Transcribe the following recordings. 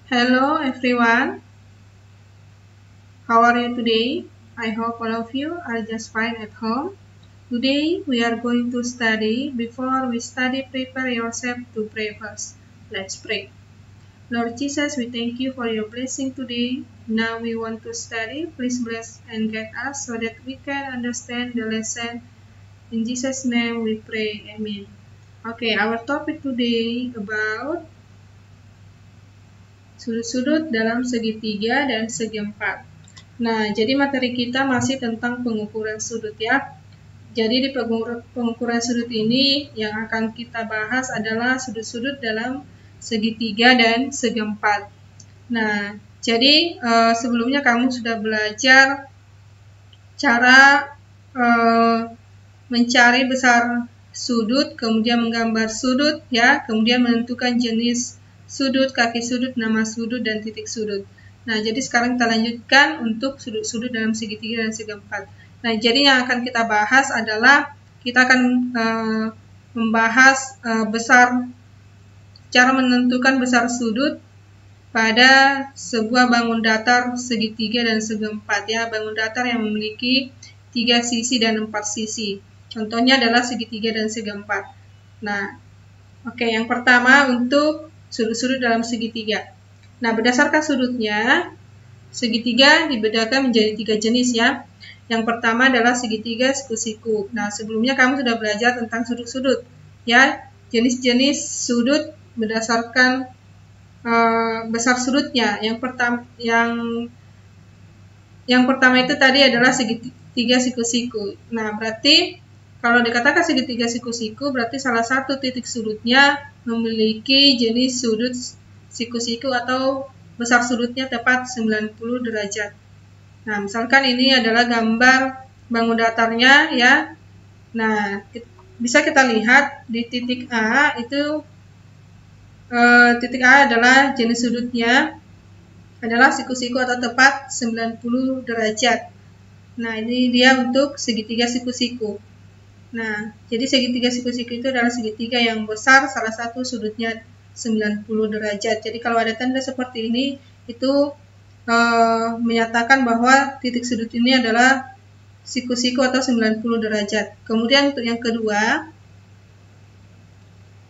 Hello everyone, how are you today? I hope all of you are just fine at home. Today we are going to study. Before we study, prepare yourself to pray first. Let's pray. Lord Jesus, we thank you for your blessing today. Now we want to study. Please bless and guide us so that we can understand the lesson. In Jesus' name we pray. Amen. Okay, our topic today about sudut-sudut dalam segitiga dan segi empat. Nah, jadi materi kita masih tentang pengukuran sudut ya. Jadi di pengukuran sudut ini yang akan kita bahas adalah sudut-sudut dalam segitiga dan segi empat. Nah, jadi sebelumnya kamu sudah belajar cara mencari besar sudut, kemudian menggambar sudut ya, kemudian menentukan jenis sudut, kaki sudut, nama sudut, dan titik sudut. Nah, jadi sekarang kita lanjutkan untuk sudut-sudut dalam segitiga dan segi empat. Nah, jadi yang akan kita bahas adalah kita akan membahas cara menentukan besar sudut pada sebuah bangun datar segitiga dan segi empat ya, bangun datar yang memiliki 3 sisi dan 4 sisi. Contohnya adalah segitiga dan segi empat. Nah, oke, yang pertama untuk sudut-sudut dalam segitiga. Nah, berdasarkan sudutnya, segitiga dibedakan menjadi 3 jenis ya. Yang pertama adalah segitiga siku-siku. Nah, sebelumnya kamu sudah belajar tentang sudut-sudut ya. Jenis-jenis sudut berdasarkan besar sudutnya. Yang pertama itu tadi adalah segitiga siku-siku. Nah, berarti kalau dikatakan segitiga siku-siku berarti salah satu titik sudutnya memiliki jenis sudut siku-siku atau besar sudutnya tepat 90 derajat. Nah, misalkan ini adalah gambar bangun datarnya ya. Nah, bisa kita lihat di titik A itu titik A adalah jenis sudutnya adalah siku-siku atau tepat 90 derajat. Nah, ini dia untuk segitiga siku-siku. Nah, jadi segitiga siku-siku itu adalah segitiga yang besar, salah satu sudutnya 90 derajat. Jadi kalau ada tanda seperti ini, itu menyatakan bahwa titik sudut ini adalah siku-siku atau 90 derajat. Kemudian untuk yang kedua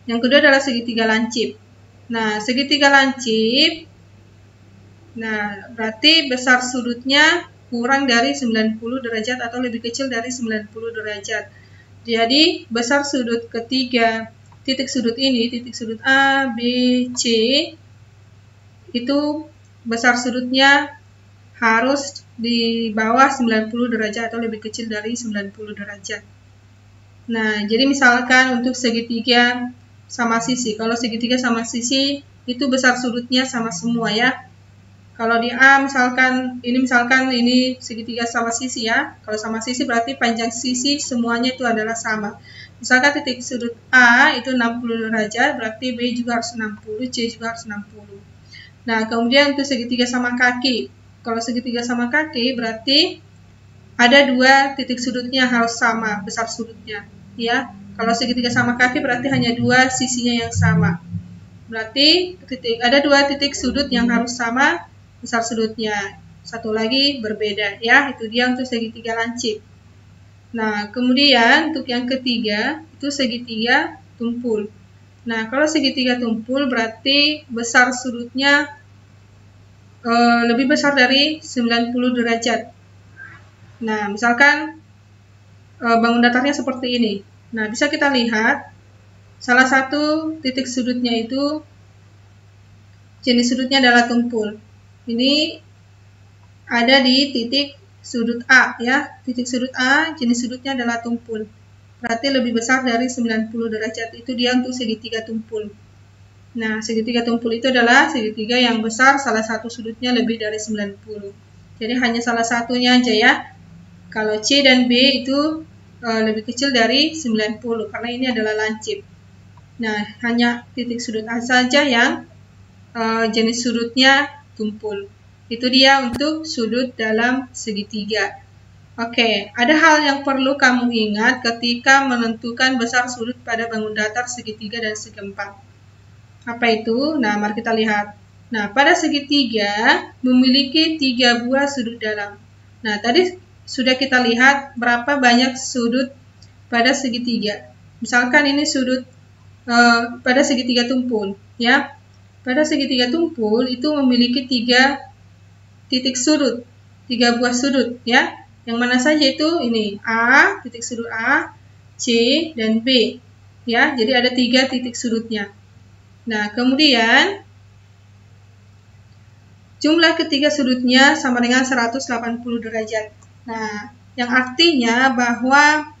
adalah segitiga lancip. Nah, segitiga lancip, nah berarti besar sudutnya kurang dari 90 derajat atau lebih kecil dari 90 derajat. Jadi besar sudut ketiga titik sudut ini, titik sudut A, B, C, itu besar sudutnya harus di bawah 90 derajat atau lebih kecil dari 90 derajat. Nah, jadi misalkan untuk segitiga sama sisi, kalau segitiga sama sisi itu besar sudutnya sama semua ya. Kalau di A misalkan ini segitiga sama sisi ya. Kalau sama sisi berarti panjang sisi semuanya itu adalah sama. Misalkan titik sudut A itu 60 derajat, berarti B juga harus 60, C juga harus 60. Nah, kemudian untuk segitiga sama kaki. Kalau segitiga sama kaki berarti ada 2 titik sudutnya harus sama besar sudutnya ya. Kalau segitiga sama kaki berarti hanya 2 sisinya yang sama. Berarti ada 2 titik sudut yang harus sama besar sudutnya, satu lagi berbeda ya. Itu dia untuk segitiga lancip. Nah, kemudian untuk yang ketiga itu segitiga tumpul. Nah, kalau segitiga tumpul berarti besar sudutnya lebih besar dari 90 derajat. Nah, misalkan bangun datarnya seperti ini. Nah, bisa kita lihat salah satu titik sudutnya itu jenis sudutnya adalah tumpul. Ini ada di titik sudut A ya. Titik sudut A jenis sudutnya adalah tumpul. Berarti lebih besar dari 90 derajat. Itu dia untuk segitiga tumpul. Nah, segitiga tumpul itu adalah segitiga yang besar, salah satu sudutnya lebih dari 90. Jadi hanya salah satunya aja ya. Kalau C dan B itu lebih kecil dari 90 karena ini adalah lancip. Nah, hanya titik sudut A saja yang jenis sudutnya tumpul. Itu dia untuk sudut dalam segitiga. Oke, ada hal yang perlu kamu ingat ketika menentukan besar sudut pada bangun datar segitiga dan segi empat. Apa itu? Nah, mari kita lihat. Nah, pada segitiga memiliki 3 buah sudut dalam. Nah, tadi sudah kita lihat berapa banyak sudut pada segitiga. Misalkan ini sudut pada segitiga tumpul, ya. Pada segitiga tumpul itu memiliki 3 titik sudut, 3 buah sudut, ya. Yang mana saja itu ini A, titik sudut A, C, dan B, ya. Jadi ada 3 titik sudutnya. Nah, kemudian jumlah ketiga sudutnya sama dengan 180 derajat. Nah, yang artinya bahwa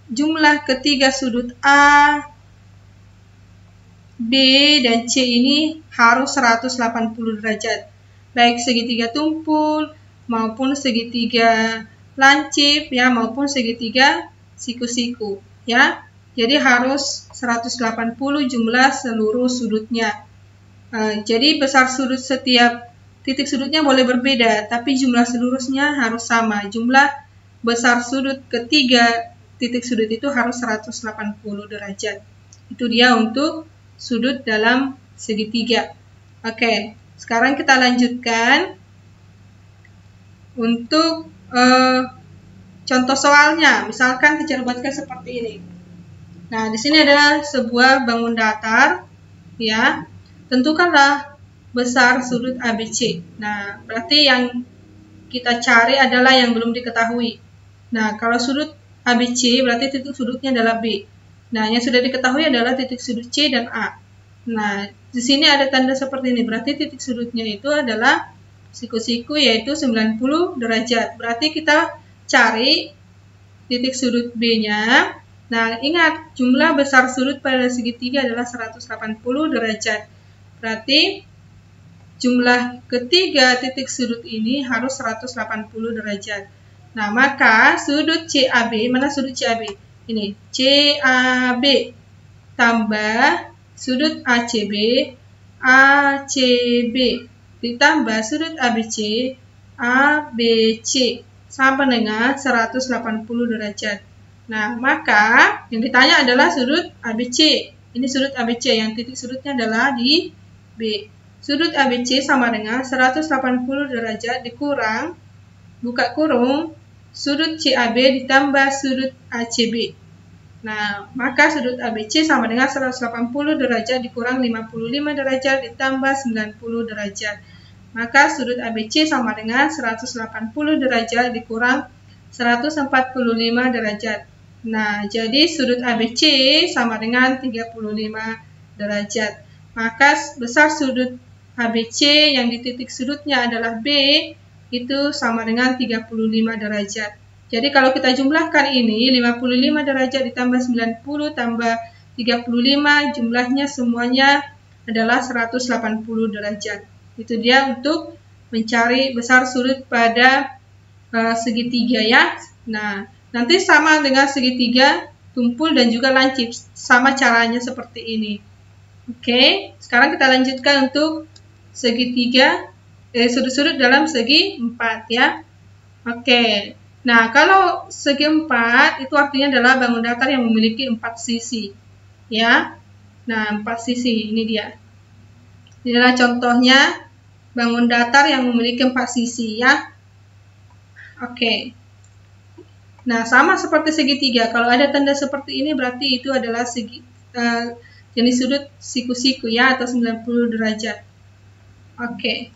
jumlah ketiga sudut A, B, dan C ini harus 180 derajat. Baik segitiga tumpul, maupun segitiga lancip, ya, maupun segitiga siku-siku, ya. Jadi harus 180 jumlah seluruh sudutnya. Jadi besar sudut setiap titik sudutnya boleh berbeda, tapi jumlah seluruhnya harus sama. Jumlah besar sudut ketiga titik sudut itu harus 180 derajat. Itu dia untuk sudut dalam segitiga. Oke, sekarang kita lanjutkan untuk contoh soalnya. Misalkan kita buatkan seperti ini. Nah, di sini ada sebuah bangun datar, ya. Tentukanlah besar sudut ABC. Nah, berarti yang kita cari adalah yang belum diketahui. Nah, kalau sudut ABC berarti titik sudutnya adalah B. Nah, yang sudah diketahui adalah titik sudut C dan A. Nah, di sini ada tanda seperti ini. Berarti titik sudutnya itu adalah siku-siku, yaitu 90 derajat. Berarti kita cari titik sudut B-nya. Nah, ingat, jumlah besar sudut pada segitiga adalah 180 derajat. Berarti jumlah ketiga titik sudut ini harus 180 derajat. Nah, maka sudut CAB, mana sudut CAB? Ini, CAB tambah sudut ACB, ACB ditambah sudut ABC, ABC sama dengan 180 derajat. Nah, maka yang ditanya adalah sudut ABC. Ini sudut ABC, yang titik sudutnya adalah di B. Sudut ABC sama dengan 180 derajat dikurang, buka kurung, sudut CAB ditambah sudut ACB. Nah, maka sudut ABC sama dengan 180 derajat dikurang 55 derajat ditambah 90 derajat. Maka sudut ABC sama dengan 180 derajat dikurang 145 derajat. Nah, jadi sudut ABC sama dengan 35 derajat. Maka besar sudut ABC yang di titik sudutnya adalah B itu sama dengan 35 derajat. Jadi kalau kita jumlahkan ini 55 derajat ditambah 90 tambah 35 jumlahnya semuanya adalah 180 derajat. Itu dia untuk mencari besar sudut pada segitiga, ya. Nah, nanti sama dengan segitiga tumpul dan juga lancip, sama caranya seperti ini. Oke, sekarang kita lanjutkan untuk segitiga sudut-sudut dalam segi 4, ya. Oke. Nah, kalau segi 4 itu artinya adalah bangun datar yang memiliki 4 sisi, ya. Nah, 4 sisi ini dia. Ini adalah contohnya bangun datar yang memiliki 4 sisi, ya. Oke. Nah, sama seperti segitiga. Kalau ada tanda seperti ini berarti itu adalah segi jenis sudut siku-siku, ya, atau 90 derajat. Oke.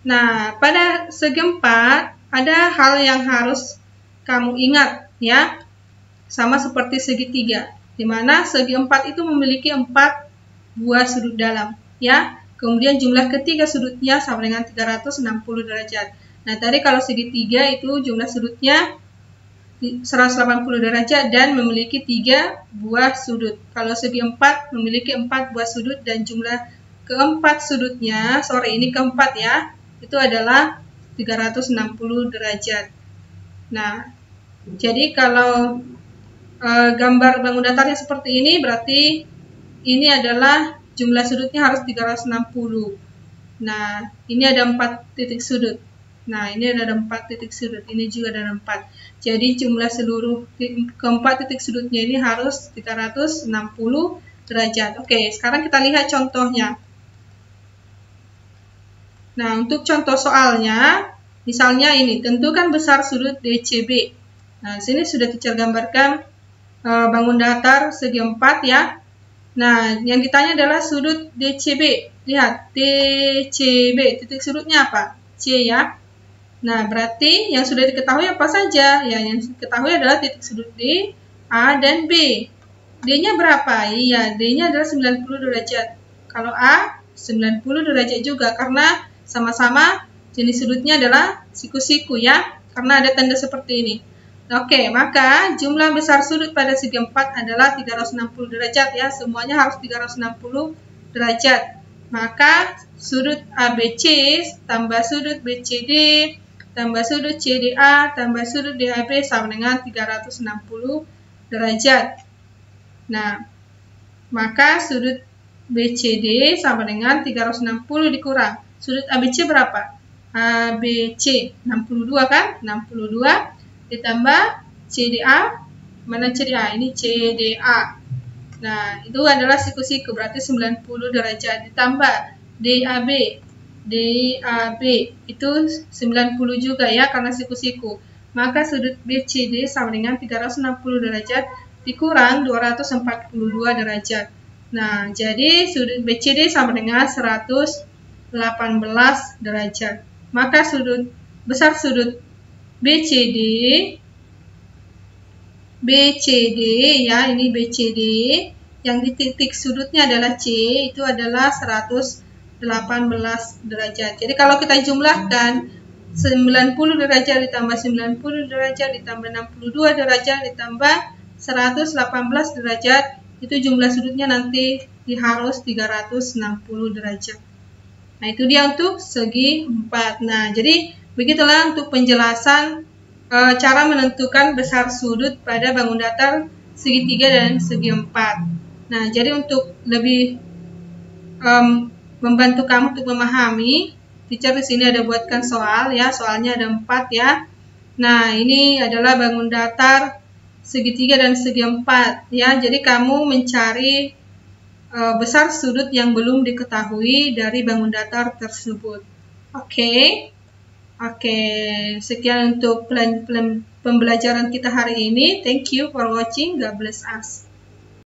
Nah, pada segi 4 ada hal yang harus kamu ingat, ya. Sama seperti segitiga, di mana segi 4 itu memiliki 4 buah sudut dalam, ya. Kemudian jumlah ketiga sudutnya sama dengan 360 derajat. Nah, tadi kalau segitiga itu jumlah sudutnya 180 derajat dan memiliki 3 buah sudut. Kalau segi 4 memiliki 4 buah sudut dan jumlah keempat sudutnya, sorry ini keempat, ya, itu adalah 360 derajat. Nah, jadi kalau gambar bangun datarnya seperti ini, berarti ini adalah jumlah sudutnya harus 360. Nah, ini ada 4 titik sudut. Nah, ini ada 4 titik sudut. Ini juga ada 4. Jadi jumlah seluruh keempat titik sudutnya ini harus 360 derajat. Oke, sekarang kita lihat contohnya. Nah, untuk contoh soalnya, misalnya ini, tentukan besar sudut DCB. Nah, sini sudah tergambarkan bangun datar segi 4 ya. Nah, yang ditanya adalah sudut DCB. Lihat, DCB, titik sudutnya apa? C ya. Nah, berarti yang sudah diketahui apa saja? Ya, yang diketahui adalah titik sudut D, A, dan B. D-nya berapa? Iya, D-nya adalah 90 derajat. Kalau A, 90 derajat juga, karena sama-sama jenis sudutnya adalah siku-siku ya, karena ada tanda seperti ini. Oke, maka jumlah besar sudut pada segi 4 adalah 360 derajat ya, semuanya harus 360 derajat. Maka sudut ABC tambah sudut BCD tambah sudut CDA tambah sudut DAB sama dengan 360 derajat. Nah, maka sudut BCD sama dengan 360 dikurang. Sudut ABC berapa? ABC 62 kan? 62 ditambah CDA, mana CDA? Ini CDA. Nah, itu adalah siku-siku, berarti 90 derajat. Ditambah DAB, DAB itu 90 juga ya, karena siku-siku. Maka sudut BCD sama dengan 360 derajat dikurang 242 derajat. Nah, jadi sudut BCD sama dengan 118 derajat. Maka besar sudut BCD ya, ini BCD yang di titik sudutnya adalah C, itu adalah 118 derajat. Jadi kalau kita jumlahkan 90 derajat ditambah 90 derajat ditambah 62 derajat ditambah 118 derajat, itu jumlah sudutnya nanti harus 360 derajat. Nah, itu dia untuk segi 4. Nah, jadi begitulah untuk penjelasan cara menentukan besar sudut pada bangun datar segitiga dan segi 4. Nah, jadi untuk lebih membantu kamu untuk memahami, teacher di sini ada buatkan soal ya, soalnya ada 4 ya. Nah, ini adalah bangun datar segitiga dan segi 4 ya. Jadi kamu mencari besar sudut yang belum diketahui dari bangun datar tersebut. Oke, sekian untuk pembelajaran kita hari ini. Thank you for watching. God bless us.